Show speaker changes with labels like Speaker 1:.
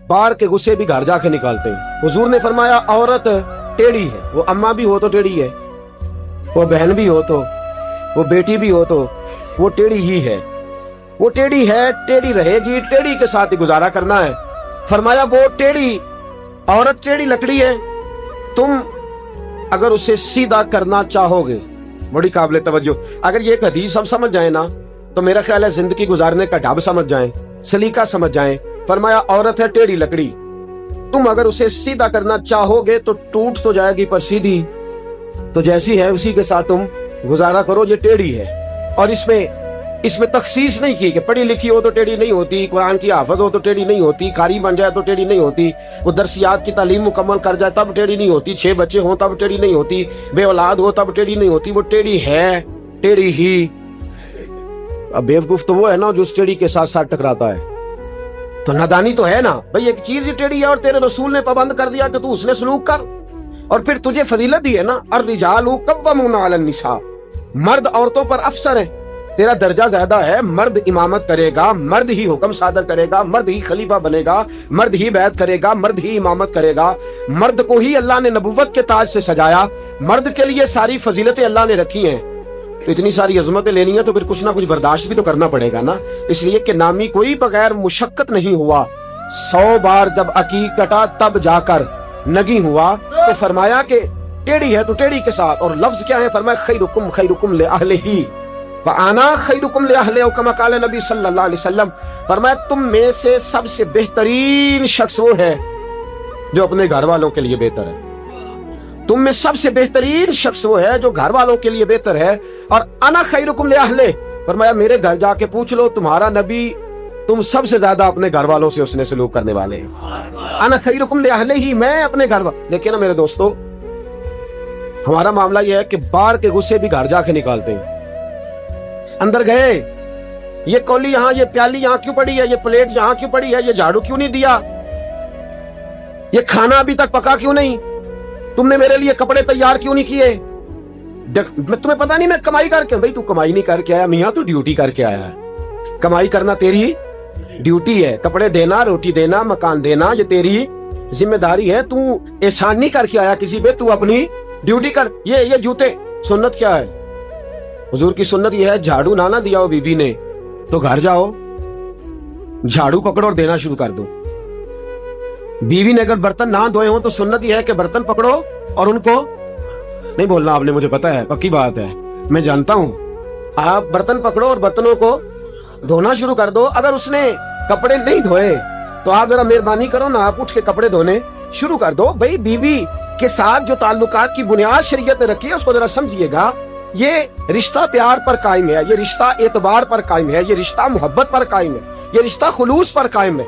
Speaker 1: बाहर के गुस्से भी घर जाके निकालते हैं। हुजूर ने फरमाया औरत टेढ़ी है, वो अम्मा भी हो तो टेढ़ी है, वो बहन भी हो तो, वो बेटी भी हो तो वो टेढ़ी ही है, वो टेढ़ी है, टेढ़ी रहेगी, टेढ़ी के साथ ही गुजारा करना है। फरमाया वो टेढ़ी औरत टेढ़ी लकड़ी है, तुम अगर उसे सीधा करना चाहोगे, बड़ी काबिल तवज्जो, अगर ये एक हदीस हम समझ जाए ना तो मेरा ख्याल है जिंदगी गुजारने का ढाब समझ जाएं, सलीका समझ जाएं। फरमाया औरत है टेढ़ी लकड़ी, तुम अगर उसे सीधा करना चाहोगे तो टूट तो जाएगी पर सीधी तो जैसी है उसी के साथ तुम गुजारा करो, ये टेढ़ी है। और इसमें तखसीस नहीं की कि पढ़ी लिखी हो तो टेढ़ी नहीं होती, कुरान की हाफज हो तो टेढ़ी नहीं होती, कारी बन जाए तो टेढ़ी नहीं होती, वो दरसियात की तालीम मुकम्मल कर जाए तब टेढ़ी नहीं होती, 6 बच्चे हों तब टेढ़ी नहीं होती, बे औलाद हो तब टेढ़ी नहीं होती, वो टेढ़ी है, टेढ़ी ही। अब बेवकूफ तो वो है ना जो उस टेढ़ी के साथ साथ टकराता है, तो नादानी तो है ना भाई, एक चीज ही टेढ़ी है और तेरे रसूल ने पाबंद कर दिया कि तू उसने सलूक कर, और फिर तुझे फजीलत दी है ना, अर्रिजालु कव्वामुना अलन निसा, मर्द औरतों पर अफसर है, तेरा दर्जा ज्यादा है, मर्द इमामत करेगा, मर्द ही हुक्म सादर करेगा, मर्द ही खलीफा बनेगा, मर्द ही बैत करेगा, मर्द ही इमामत करेगा, मर्द को ही अल्लाह ने नबुव्वत के ताज से सजाया, मर्द के लिए सारी फजीलतें अल्लाह ने रखी हैं। तो इतनी सारी अजमतें लेनी है तो फिर कुछ ना कुछ बर्दाश्त भी तो करना पड़ेगा ना, इसलिए कि नामी कोई बगैर मुशक्कत नहीं हुआ, 100 बार जब अकीक कटा तब जाकर नगी हुआ। तो फरमाया कि टेढ़ी है तो टेढ़ी के साथ, और लफ्ज क्या है, फरमाया खैरुकुम ले अहलिही व आना खैरुकुम ले अहलिही, कमा क़ाल नबी सल्लल्लाहु अलैहि वसल्लम, फरमाया तुम में से सबसे बेहतरीन शख्स वो है जो अपने घर वालों के लिए बेहतर है, तुम में सबसे बेहतरीन शख्स वो है जो घर वालों के लिए बेहतर है, और अना खैरुकुम ले अहलिही, फरमाया मेरे घर जाके पूछ लो तुम्हारा नबी तुम सबसे ज्यादा अपने घर वालों से उसने सलूक करने वाले हैं, अना खैरुकुम ले अहलिही, मैं अपने घर वालों। देखिए ना मेरे दोस्तों, हमारा मामला यह है कि बाहर के गुस्से भी घर जाके निकालते हैं। अंदर गए, ये कौली यहाँ, ये प्याली यहाँ क्यों पड़ी है, ये प्लेट यहाँ क्यों पड़ी है, ये झाड़ू क्यों नहीं दिया, ये खाना अभी तक पका क्यों नहीं, तुमने मेरे लिए कपड़े तैयार क्यों नहीं किए, तुम्हें पता नहीं मैं कमाई करके, भाई तू कमाई नहीं करके आया मियाँ, तू ड्यूटी करके आया है, कमाई करना तेरी ड्यूटी है, कपड़े देना, रोटी देना, मकान देना, ये तेरी जिम्मेदारी है, तू एहसान नहीं करके आया किसी पे, तू अपनी ड्यूटी कर। ये जूते, सुन्नत क्या है, हुजूर की सुन्नत ये है, झाड़ू ना दिया हो बीबी ने तो घर जाओ, झाड़ू पकड़ो और देना शुरू कर दो। बीवी ने अगर बर्तन ना धोए हो तो सुन्नत ये है कि बर्तन पकड़ो और उनको नहीं बोलना आपने, मुझे पता है, पक्की बात है, मैं जानता हूं, आप बर्तन पकड़ो और बर्तनों को धोना शुरू कर दो। अगर उसने कपड़े नहीं धोए तो आप जरा मेहरबानी करो ना, आप उठ के कपड़े धोने शुरू कर दो। भाई बीवी के साथ जो ताल्लुकात की बुनियाद शरीयत ने रखी है उसको जरा समझिएगा, ये रिश्ता प्यार पर कायम है, ये रिश्ता एतबार पर कायम है, ये रिश्ता मोहब्बत पर कायम है, ये रिश्ता खुलूस पर कायम है।